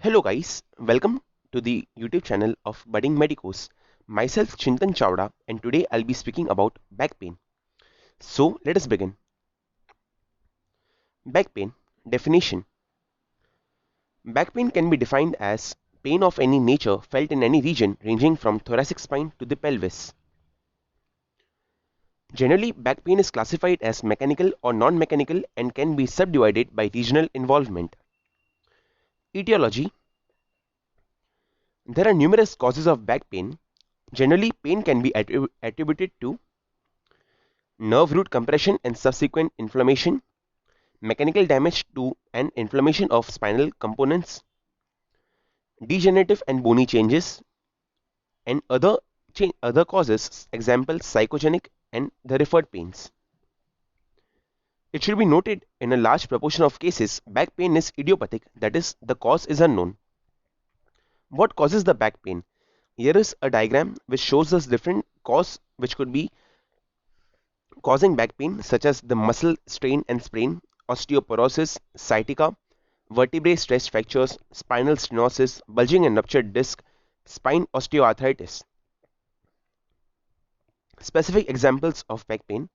Hello guys, welcome to the YouTube channel of Budding Medicos. Myself Chintan Chawda and today I'll be speaking about back pain. So let us begin. Back pain definition. Back pain can be defined as pain of any nature felt in any region ranging from thoracic spine to the pelvis. Generally, back pain is classified as mechanical or non-mechanical and can be subdivided by regional involvement. Etiology. There are numerous causes of back pain. Generally, pain can be attributed to nerve root compression and subsequent inflammation, mechanical damage to and inflammation of spinal components, degenerative and bony changes, and other causes, example psychogenic and the referred pains. It should be noted in a large proportion of cases, back pain is idiopathic, that is, the cause is unknown. What causes the back pain? Here is a diagram which shows us different cause which could be causing back pain, such as the muscle strain and sprain, osteoporosis, sciatica, vertebrae stress fractures, spinal stenosis, bulging and ruptured disc, spine osteoarthritis. Specific examples of back pain.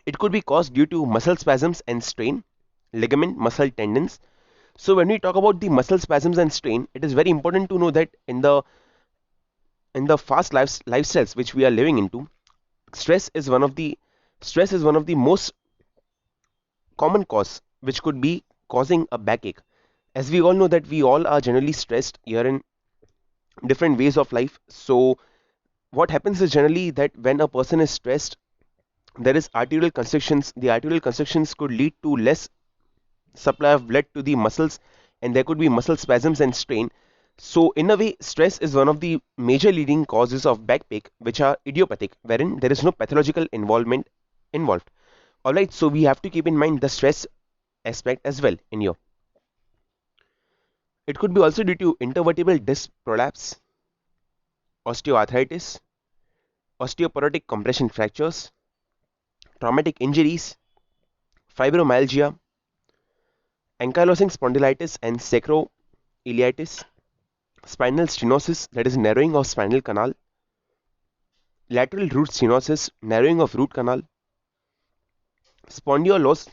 It could be caused due to muscle spasms and strain, ligament, muscle tendons. So when we talk about the muscle spasms and strain, it is very important to know that in the fast lifestyles which we are living into, stress is one of the most common cause which could be causing a backache. As we all know that we all are generally stressed here in different ways of life. So what happens is generally that when a person is stressed, there is arterial constrictions. The arterial constrictions could lead to less supply of blood to the muscles and there could be muscle spasms and strain. So in a way, stress is one of the major leading causes of backache which are idiopathic, wherein there is no pathological involvement involved. Alright, so we have to keep in mind the stress aspect as well in here. It could be also due to intervertebral disc prolapse, osteoarthritis, osteoporotic compression fractures, traumatic injuries, fibromyalgia, ankylosing spondylitis and sacroiliitis, spinal stenosis, that is narrowing of spinal canal, lateral root stenosis, narrowing of root canal, spondylosis,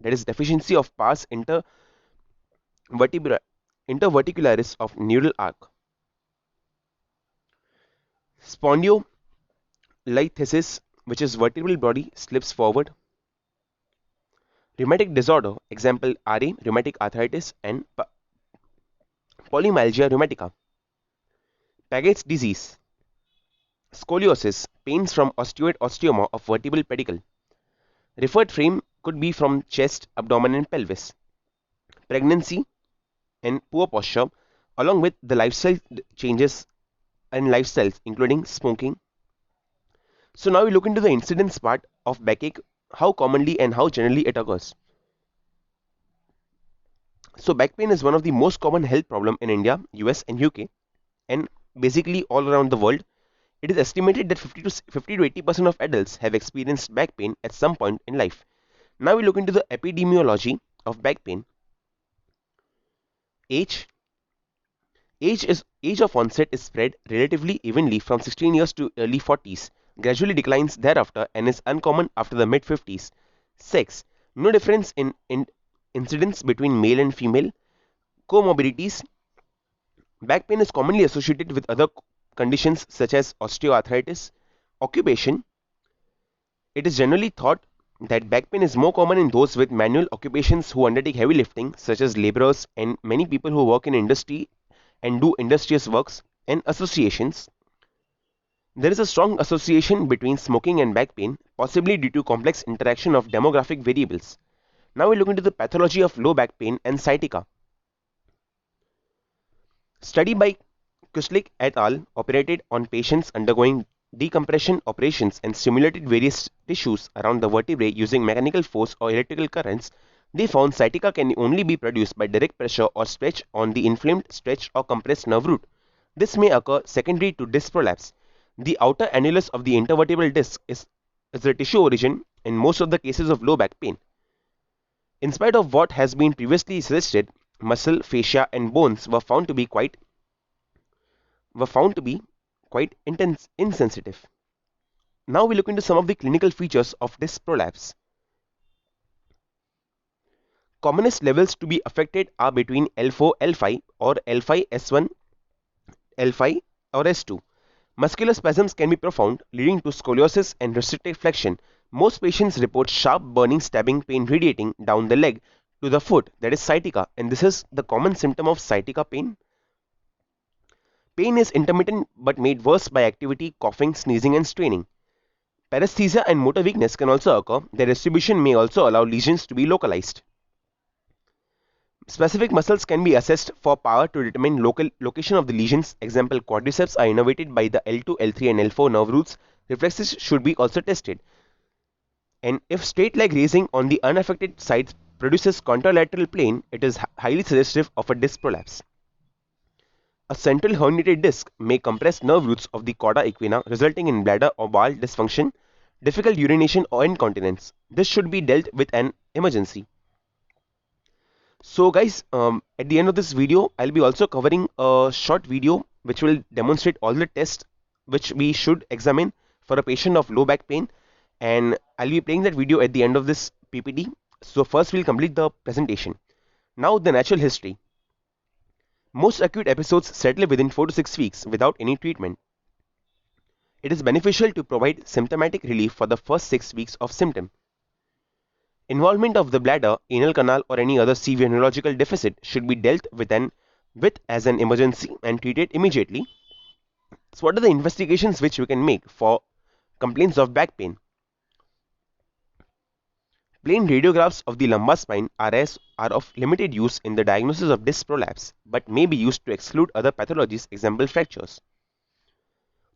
that is deficiency of pars interverticularis of neural arc, spondylolisthesis, which is vertebral body slips forward, rheumatic disorder, example RA, rheumatic arthritis and polymyalgia rheumatica, Paget's disease, scoliosis, pains from osteoid osteoma of vertebral pedicle. Referred frame could be from chest, abdomen and pelvis. Pregnancy and poor posture along with the lifestyle changes and lifestyles including smoking. So now we look into the incidence part of backache, how commonly and how generally it occurs. So back pain is one of the most common health problem in India, US and UK and basically all around the world. It is estimated that 50 to 80% of adults have experienced back pain at some point in life. Now we look into the epidemiology of back pain. Age of onset is spread relatively evenly from 16 years to early 40s, gradually declines thereafter and is uncommon after the mid 50s. Sex, no difference in incidence between male and female. Comorbidities, back pain is commonly associated with other conditions such as osteoarthritis. Occupation, it is generally thought that back pain is more common in those with manual occupations who undertake heavy lifting such as laborers and many people who work in industry and do industrious works. And associations, there is a strong association between smoking and back pain, possibly due to complex interaction of demographic variables. Now we look into the pathology of low back pain and sciatica. Study by Kuslik et al. Operated on patients undergoing decompression operations and stimulated various tissues around the vertebrae using mechanical force or electrical currents. They found sciatica can only be produced by direct pressure or stretch on the inflamed, stretched or compressed nerve root. This may occur secondary to disc prolapse. The outer annulus of the intervertebral disc is the tissue origin in most of the cases of low back pain. In spite of what has been previously suggested, muscle, fascia, and bones were found to be quite insensitive. Now we look into some of the clinical features of disc prolapse. Commonest levels to be affected are between L4, L5 or L5, S1, L5 or S2. Muscular spasms can be profound, leading to scoliosis and restricted flexion. Most patients report sharp burning stabbing pain radiating down the leg to the foot, that is sciatica, and this is the common symptom of sciatica pain. Pain is intermittent but made worse by activity, coughing, sneezing and straining. Paresthesia and motor weakness can also occur. Their distribution may also allow lesions to be localized. Specific muscles can be assessed for power to determine location of the lesions. Example, quadriceps are innervated by the L2, L3 and L4 nerve roots. Reflexes should be also tested. And if straight leg raising on the unaffected side produces contralateral plane, it is highly suggestive of a disc prolapse. A central herniated disc may compress nerve roots of the cauda equina, resulting in bladder or bowel dysfunction, difficult urination or incontinence. This should be dealt with an emergency. So guys, at the end of this video, I'll be also covering a short video which will demonstrate all the tests which we should examine for a patient of low back pain, and I'll be playing that video at the end of this PPT. So first we'll complete the presentation. Now the natural history. Most acute episodes settle within 4 to 6 weeks without any treatment. It is beneficial to provide symptomatic relief for the first 6 weeks of symptom. Involvement of the bladder, anal canal or any other severe neurological deficit should be dealt with as an emergency and treated immediately. So what are the investigations which we can make for complaints of back pain? Plain radiographs of the lumbar spine are of limited use in the diagnosis of disc prolapse, but may be used to exclude other pathologies, example fractures.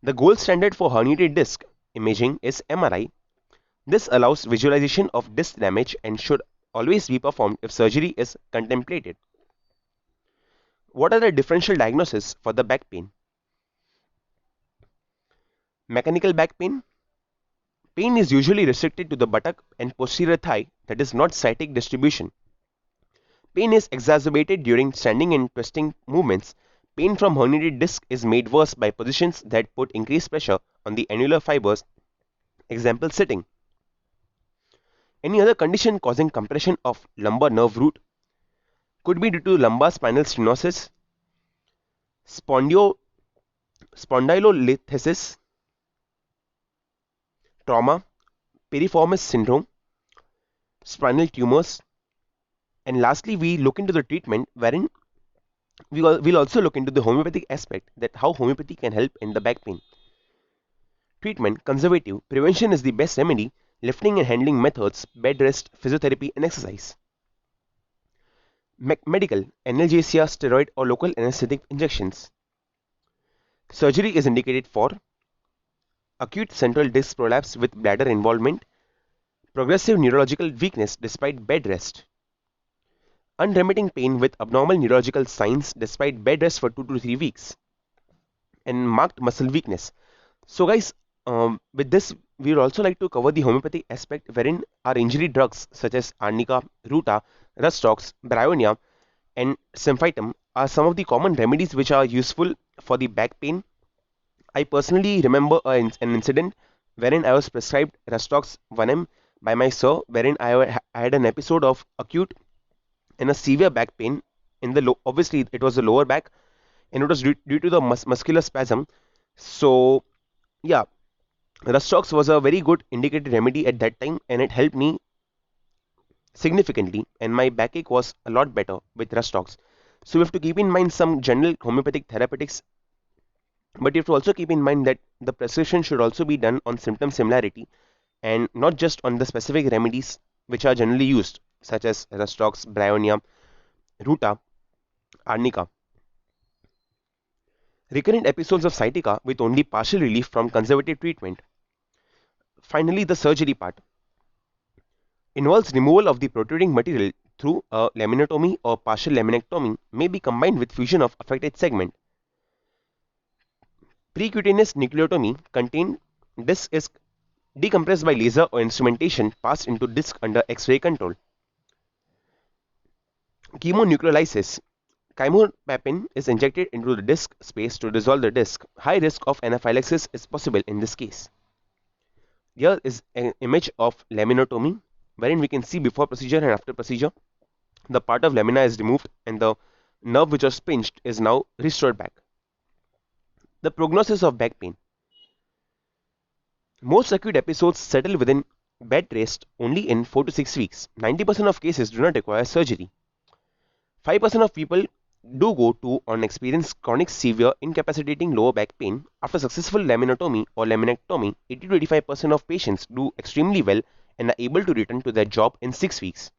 The gold standard for herniated disc imaging is MRI. This allows visualization of disc damage and should always be performed if surgery is contemplated. What are the differential diagnoses for the back pain? Mechanical back pain. Pain is usually restricted to the buttock and posterior thigh, that is not sciatic distribution. Pain is exacerbated during standing and twisting movements. Pain from herniated disc is made worse by positions that put increased pressure on the annular fibers, example sitting. Any other condition causing compression of lumbar nerve root could be due to lumbar spinal stenosis, spondylolisthesis, trauma, piriformis syndrome, spinal tumors, and lastly we look into the treatment, wherein we'll also look into the homeopathic aspect, that how homeopathy can help in the back pain. Treatment: conservative. Prevention is the best remedy. Lifting and handling methods: bed rest, physiotherapy and exercise. Medical: analgesia, steroid or local anesthetic injections. Surgery is indicated for acute central disc prolapse with bladder involvement, progressive neurological weakness despite bed rest, unremitting pain with abnormal neurological signs despite bed rest for 2 to 3 weeks, and marked muscle weakness. So guys, with this we would also like to cover the homeopathic aspect, wherein our injury drugs such as arnica, ruta, rustox, bryonia and symphytum are some of the common remedies which are useful for the back pain. I personally remember an incident wherein I was prescribed rustox 1 mg by my sir, wherein I had an episode of acute and a severe back pain in the obviously it was the lower back, and it was due to the muscular spasm. So yeah, rustox was a very good indicated remedy at that time, and it helped me significantly, and my backache was a lot better with rustox. So we have to keep in mind some general homeopathic therapeutics, but you have to also keep in mind that the prescription should also be done on symptom similarity and not just on the specific remedies which are generally used, such as rustox, bryonia, ruta, arnica. Recurrent episodes of sciatica with only partial relief from conservative treatment. Finally, the surgery part involves removal of the protruding material through a laminotomy or partial laminectomy, may be combined with fusion of affected segment. Precutaneous nucleotomy contained disc is decompressed by laser or instrumentation passed into disc under X-ray control. Chemonucleolysis. Chymopapin is injected into the disc space to dissolve the disc. High risk of anaphylaxis is possible in this case. Here is an image of laminotomy, wherein we can see before procedure and after procedure. The part of lamina is removed and the nerve which was pinched is now restored back. The prognosis of back pain. Most acute episodes settle within bed rest only in 4 to 6 weeks. 90% of cases do not require surgery. 5% of people do go to or experience chronic severe incapacitating lower back pain after successful laminotomy or laminectomy. 80 to 85% of patients do extremely well and are able to return to their job in 6 weeks.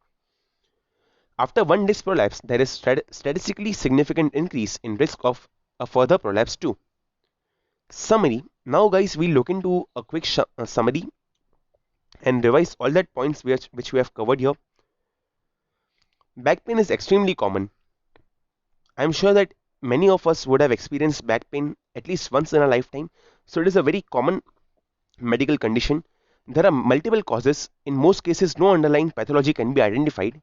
After one disc prolapse, there is statistically significant increase in risk of a further prolapse too. Summary. Now guys, we'll look into a quick summary and revise all that points which we have covered here. Back pain is extremely common. I'm sure that many of us would have experienced back pain at least once in a lifetime. So it is a very common medical condition. There are multiple causes. In most cases, no underlying pathology can be identified.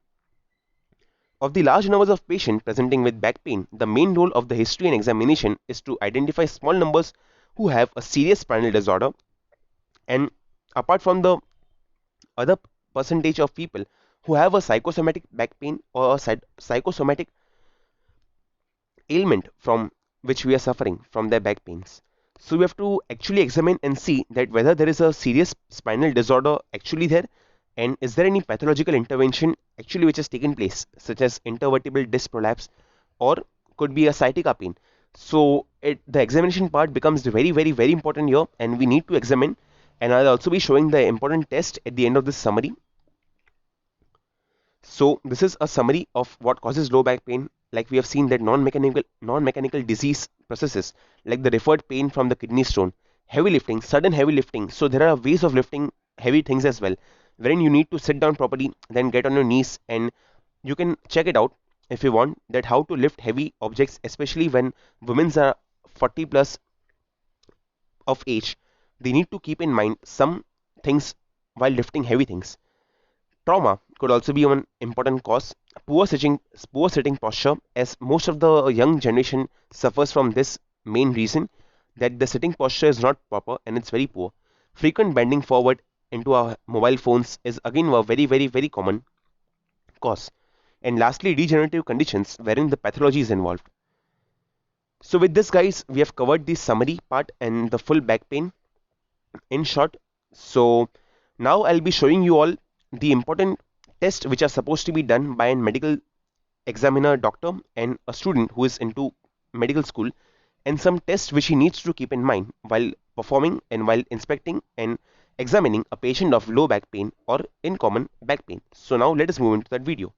Of the large numbers of patients presenting with back pain, the main role of the history and examination is to identify small numbers who have a serious spinal disorder, and apart from the other percentage of people who have a psychosomatic back pain or a psychosomatic ailment from which we are suffering from their back pains. So we have to actually examine and see that whether there is a serious spinal disorder actually there, and is there any pathological intervention actually which has taken place, such as intervertebral disc prolapse or could be a sciatica pain. So the examination part becomes very important here, and we need to examine, and I'll also be showing the important test at the end of this summary. So this is a summary of what causes low back pain. Like we have seen that non-mechanical disease processes like the referred pain from the kidney stone, heavy lifting, sudden heavy lifting. So there are ways of lifting heavy things as well, wherein you need to sit down properly, then get on your knees, and you can check it out if you want that how to lift heavy objects, especially when women are 40 plus of age. They need to keep in mind some things while lifting heavy things. Trauma could also be one important cause. Poor sitting posture, as most of the young generation suffers from this main reason that the sitting posture is not proper and it's very poor. Frequent bending forward into our mobile phones is again a very common cause. And lastly, degenerative conditions wherein the pathology is involved. So with this guys, we have covered the summary part and the full back pain in short. So now I'll be showing you all the important tests which are supposed to be done by a medical examiner doctor and a student who is into medical school, and some tests which he needs to keep in mind while performing and while inspecting and examining a patient of low back pain or in common back pain. So now let us move into that video.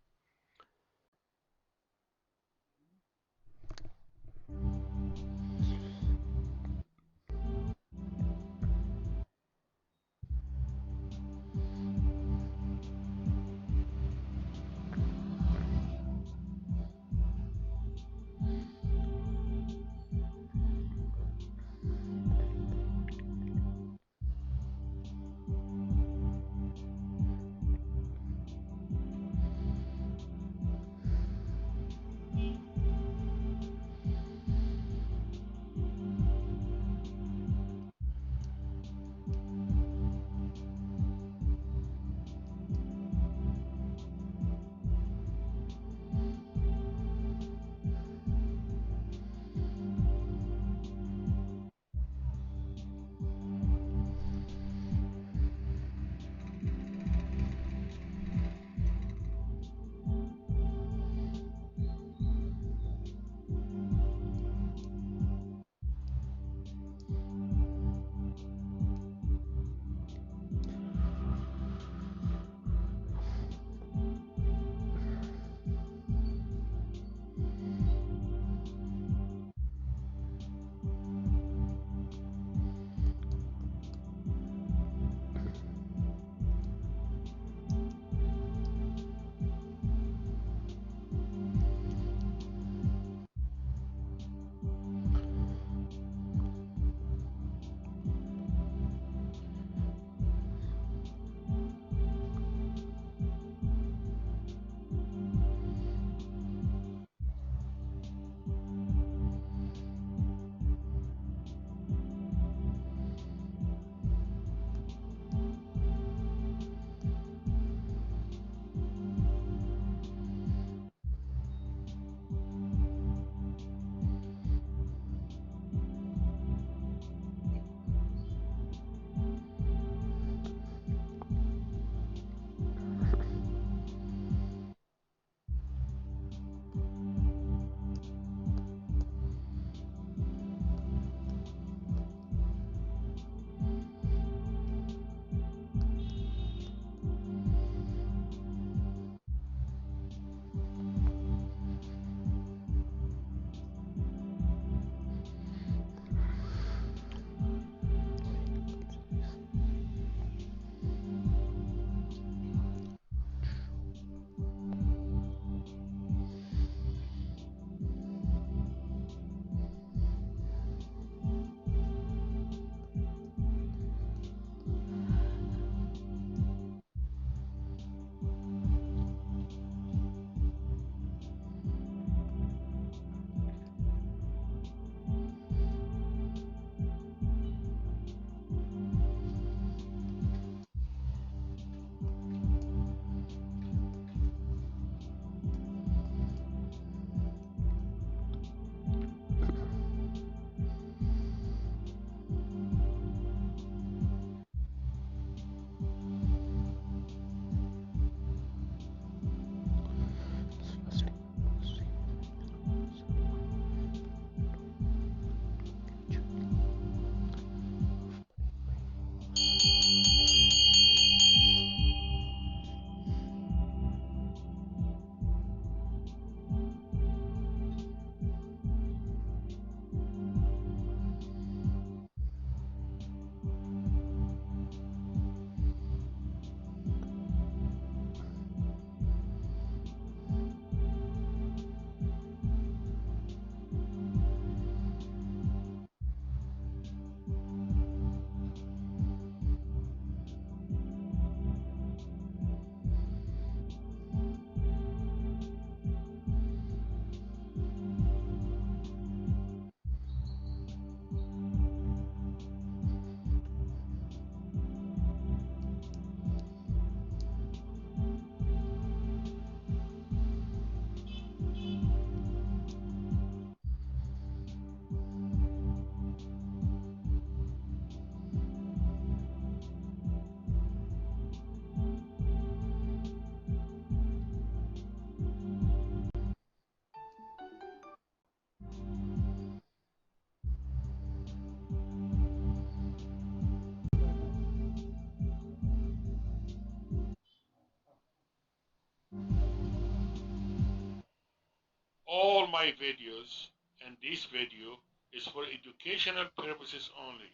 all my videos, and this video is for educational purposes only.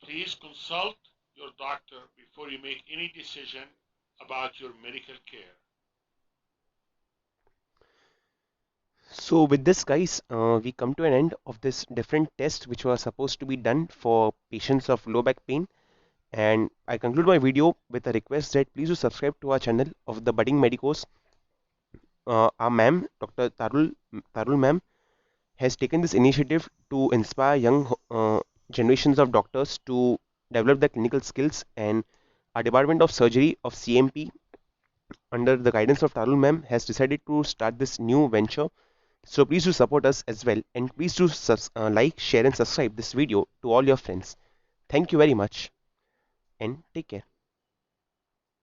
Please consult your doctor before you make any decision about your medical care. So with this, guys, we come to an end of this different test which was supposed to be done for patients of low back pain. And I conclude my video with a request that please do subscribe to our channel of the Budding Medicos. Our ma'am, Dr. Tarul ma'am, has taken this initiative to inspire young generations of doctors to develop their clinical skills. And our Department of Surgery of CMP, under the guidance of Tarul ma'am, has decided to start this new venture. So please do support us as well, and please do like, share, and subscribe this video to all your friends. Thank you very much, and take care.